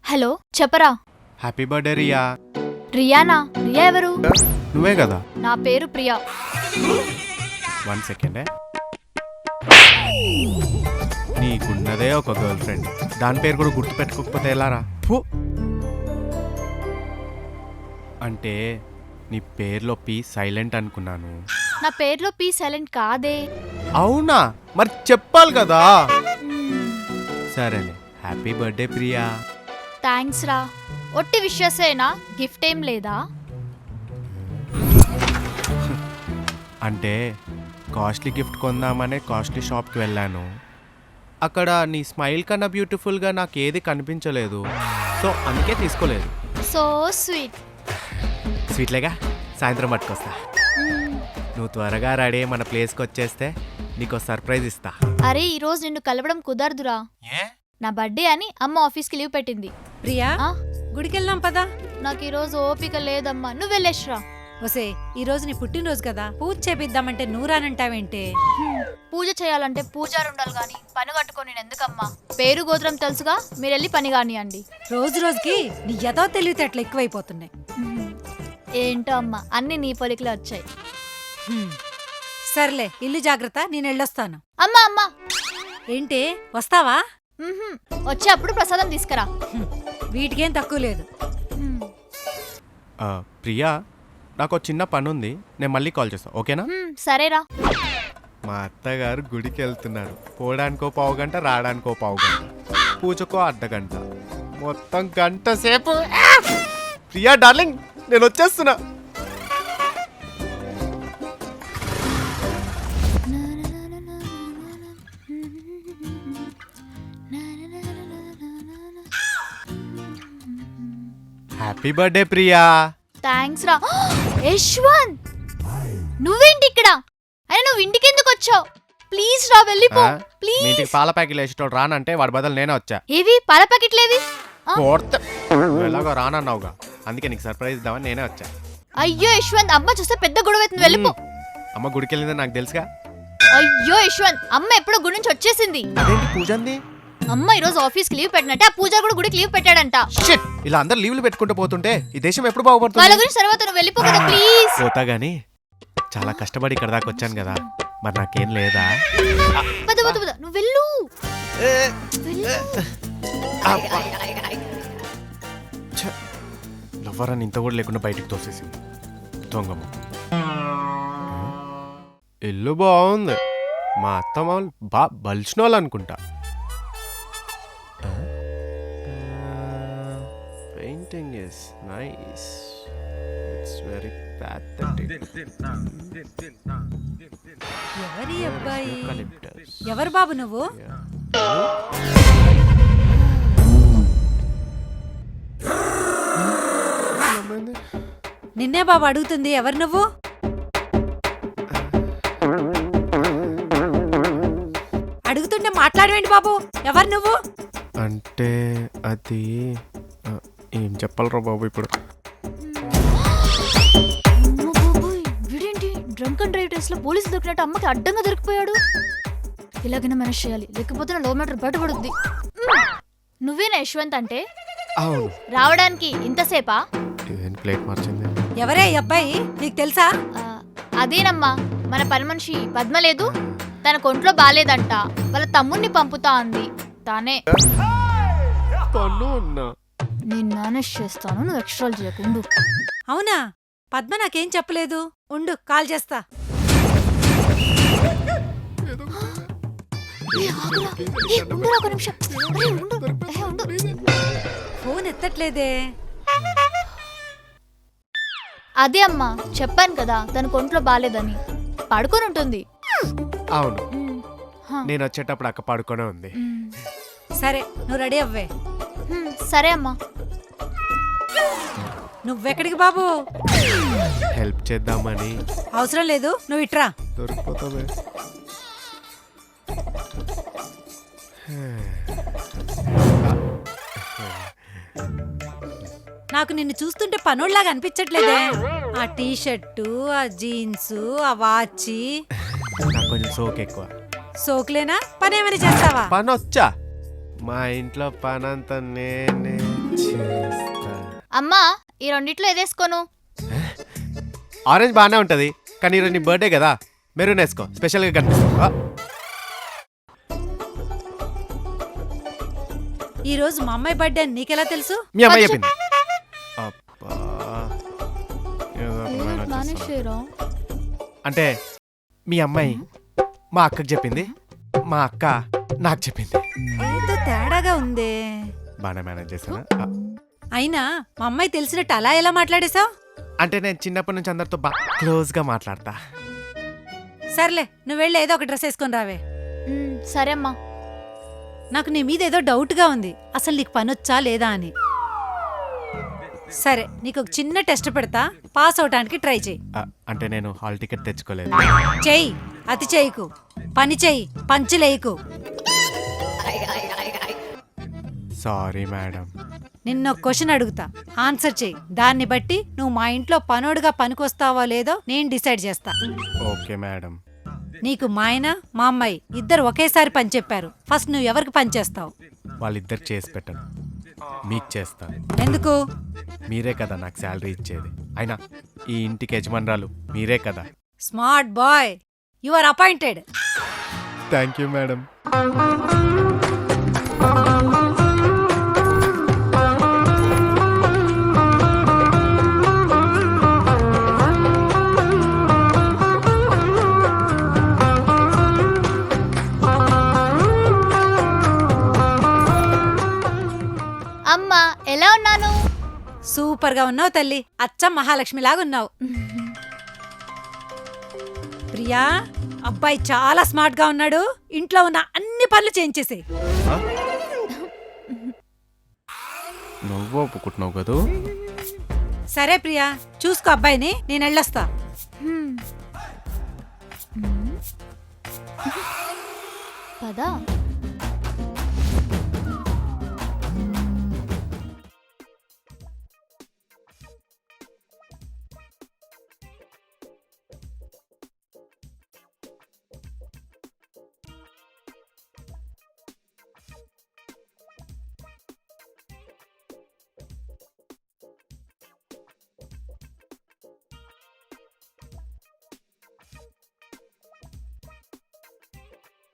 Hello చెప్పరా. Happy birthday Riya. రియానా? రియా ఎవరు? నువ్వే కదా. నా పేరు ప్రియా. 1 సెకండ్. నీకున్నదే ఒక గర్ల్ ఫ్రెండ్, దాని పేరు కూడా గుర్తు పెట్టుకోకపోతే ఎలారా? అంటే నీ పేర్లో పి సైలెంట్ అనుకున్నాను. నా పేరులో పీ సైలెంట్ కాదే. అవునా? మరి చెప్పాలి కదా. సరేలే, హ్యాపీ బర్త్డే ప్రియా. థ్యాంక్స్ రా. ఒట్టి విషయసేనా? గిఫ్ట్ ఏం లేదా? అంటే కాస్ట్లీ గిఫ్ట్ కొందామనే కాస్ట్లీ షాప్కి వెళ్ళాను. అక్కడ నీ స్మైల్ కన్నా బ్యూటిఫుల్గా నాకు ఏది కనిపించలేదు, సో అందుకే తీసుకోలేదు. So sweet. స్వీట్లేగా, సాయంత్రం పట్టుకొస్తా. నువ్వు త్వరగా రెడీ మన ప్లేస్కి వచ్చేస్తే నీకు సర్ప్రైజ్ ఇస్తా. అరే ఈరోజు నిన్ను కలవడం కుదరదురా. నా బర్త్డే అని అమ్మ ఆఫీస్కి లీవ్ పెట్టింది. ప్రియా, గుడికెళ్దాం పదా. నాకు ఈరోజు ఓపిక లేదమ్మా, నువ్వు వెళ్ళేశ్రా. ఒసే, ఈ రోజు నీ పుట్టినరోజు కదా, పూజ చేపిద్దామంటే నూరానంటావేంటే? పూజ చేయాలంటే పూజారు ఉండాలి గాని పని కట్టుకొని నేను ఎందుకమ్మా? పేరు గోత్రం తెలుసుగా, మీరెళ్ళి పని కానియండి. రోజు రోజుకి నీ ఎదో తెలివితేటలు ఎక్కువైపోతున్నాయి. ఏంటో అమ్మా, అన్ని నీ పొలికలే వచ్చాయి. సర్లే, ఇల్లు జాగ్రత్త, నేను వెళ్ళొస్తాను. అమ్మా అమ్మా. ఏంటే, వస్తావా? వచ్చేప్పుడు ప్రసాదం తీసుకురా. వీటికేం తక్కువ లేదు. ప్రియా, నాకు ఒక చిన్న పని ఉంది, నేను మళ్ళీ కాల్ చేస్తాను, ఓకేనా? సరేరా. మా అత్తగారు గుడికి వెళ్తున్నారు. పోవడానికో పావుగంట, రావడానికో పావుగంట, పూజకో అర్ధగంట, మొత్తం గంట సేపు. ప్రియా డార్లింగ్, నేను వచ్చేస్తున్నా. Happy birthday Priya. థ్యాంక్స్ రా. యశ్వంత్, నువ్వేంటి ఇక్కడ? అరే నువ్వు ఇంటికి ఎందుకు వచ్చావు? ప్లీజ్ రా, వెళ్ళిపో ప్లీజ్. ఇంటికి పాల ప్యాకెట్లు వేసేటోడు రానంటే వాడి బదులు నేనే వచ్చా. ఏవి పాల ప్యాకెట్లేవి? ఎలాగో రానన్నావుగా, అందుకే నీకు సర్ప్రైజ్ ఇద్దామని నేనే వచ్చా. అయ్యో యశ్వంత్, అమ్మ చూస్తే పెద్ద గొడవ అవుతుంది, వెళ్ళిపో. అమ్మ గుడికి వెళ్ళిందని నాకు తెలుసుగా. అయ్యో యశ్వంత్, అమ్మ ఎప్పుడో గుడి నుంచి వచ్చేసింది. అదేంటి పూజ అంది? అమ్మ ఈ రోజు ఆఫీస్ కి లీవ్ పెట్టినట్టే ఆ పూజ కూడా గుడికి లీవ్ పెట్టాడంట. ఇలా అందరు లీవ్లు పెట్టుకుంటూ పోతుంటే ఈ దేశం ఎప్పుడు వాళ్ళ బాగుపడుతుంది? గురించి తర్వాత నువ్వు వెళ్ళిపో కదా ప్లీజ్. పోతా గానీ చాలా కష్టపడి ఇక్కడ దాకా వచ్చాను కదా, మరి నాకేం లేదా? పద పద పద, నువ్వు వెళ్ళు. లవ్వరాన్ని ఇంత కూడా లేకుండా బయటికి తోసేసింది దొంగమ్మ. ఇల్లు బాగుంది, మా అత్త మామూలు బలిచిన వాళ్ళు అనుకుంటా. Painting is nice, it's very pathetic. ఎవరి అబ్బాయి? ఎవరు బాబు నువ్వు? నిన్నే బాబు అడుగుతుంది, ఎవరు నువ్వు? అడుగుతుంటే మాట్లాడవేంటి బాబు? ఎవరు నువ్వు? అంటే అది ఏం చెప్పాలరా బాబు ఇప్పుడు? వీడేంటి డ్రంక్ అండ్ డ్రైవ్ టెస్ట్ లో పోలీసు దొరికినట్టు అమ్మకి అడ్డంగా దొరికిపోయాడు. ఇలాగైనా మేనేజ్ చేయాలి, లేకపోతే నా లవ్ మ్యాటర్ బయటపడుద్ది. నువ్వేనా యశ్వంత్ అంటే? అవును. రావడానికి ఇంతసేపా? ప్లేట్ మార్చింది. ఎవరే ఈ అబ్బాయి, నీకు తెలుసా? అదేనమ్మా, మన పని మనిషి పద్మ లేదు, తన కొంట్లో బాలేదంట, వాళ్ళ తమ్ముణ్ణి పంపుతా అంది. తానే. నేను మేనేజ్ చేస్తాను, నువ్వు ఎక్స్ట్రాలు చేయకుండు. అవునా? పద్మ నాకేం చెప్పలేదు. ఉండు, కాల్ చేస్తా. ఫోన్ ఎత్తట్లేదే. అదే అమ్మా, చెప్పాను కదా తన కొంట్లో బాలేదని, పడుకొని ఉంటుంది. అవును, నేను వచ్చేటప్పుడు అక్క పడుకొనే ఉంది. సరే, నువ్వు రెడీ అవ్వే. సరే అమ్మా. నువ్వెక్కడికి బాబు? హెల్ప్ చేద్దామని. అవసరం లేదు, నువ్వు ఇట్రా. దొరికిపోతావే. నాకు నిన్ను చూస్తుంటే పనోళ్ళలాగా అనిపించట్లేదే. ఆ టీ షర్టు, ఆ జీన్స్, ఆ వాచి. నాకు కొంచెం సోకు ఎక్కువ. సోకులేనా? పనేమైనా చేస్తావా? పని వచ్చా? మా ఇంట్లో పని అంతా నేనే చేస్తా. అమ్మా ఈ రెండిట్లో ఏదేసుకోను? ఆరెంజ్ బాగానే ఉంటది, కానీ ఈరోజు నీ బర్త్డే కదా, మెరూన్ వేసుకో, స్పెషల్గా కనిపిస్తా. ఈ రోజు మా అమ్మాయి బర్త్డే అని నీకెలా తెలుసు? మీ అమ్మాయి చెప్పింది. అబ్బా, ఏదో ఒక మేనేజ్ మేనేజ్ చేస్తాను. చేయరా? అంటే మీ అమ్మాయి మా అక్కకి చెప్పింది, మా అక్క నాకు చెప్పింది. ఏదో తేడాగా ఉందే. బాగానే మేనేజ్ చేశాను. అయినా మా అమ్మాయి తెలిసినట్టు అలా ఎలా మాట్లాడేశావు? అంటే నేను చిన్నప్పటి నుంచి అందరితో బాగా క్లోజ్గా మాట్లాడతా. సర్లే, నువ్వు వెళ్ళి ఏదో ఒక డ్రెస్ వేసుకొని రావే. సరే అమ్మా. నాకు నీ మీద ఏదో డౌట్గా ఉంది, అసలు నీకు పనొచ్చా లేదా అని. సరే, నీకు ఒక చిన్న టెస్ట్ పెడతా, పాస్ అవటానికి ట్రై చేయి. అంటే నేను హాల్ టికెట్ తెచ్చుకోలేదు. చెయ్యి, అతి చేయకు. పని చెయ్యి, పంచులేయకు. Sorry madam. నిన్న ఒక క్వశ్చన్ అడుగుతా, ఆన్సర్ చెయ్యి. దాన్ని బట్టి నువ్వు మా ఇంట్లో పనోడుగా పనికొస్తావో లేదో నేను డిసైడ్ చేస్తా. Okay madam. నీకు మా ఆయన, మా అమ్మాయి ఇద్దరు ఒకేసారి పని చెప్పారు. ఫస్ట్ నువ్వు ఎవరికి పని చేస్తావు? వాళ్ళిద్దరు చేసి పెట్టను, మీకు చేస్తాను. ఎందుకు? మీరే కదా నాకు శాలరీ ఇచ్చేది. అయినా ఈ ఇంటికి యజమానురాలు మీరే కదా. Smart boy, you are appointed. Thank you madam. అమ్మా ఎలా ఉన్నాను? సూపర్ గా ఉన్నావు తల్లి, అచ్చం మహాలక్ష్మి లాగా ఉన్నావు. ప్రియా, అబ్బాయి చాలా స్మార్ట్ గా ఉన్నాడు. ఇంట్లో ఉన్న అన్ని పనులు చేయించేసే. నువ్వు ఒప్పుకుంటున్నావు కదూ? సరే ప్రియా, చూసుకో అబ్బాయిని, నేను వెళ్ళొస్తా. పదా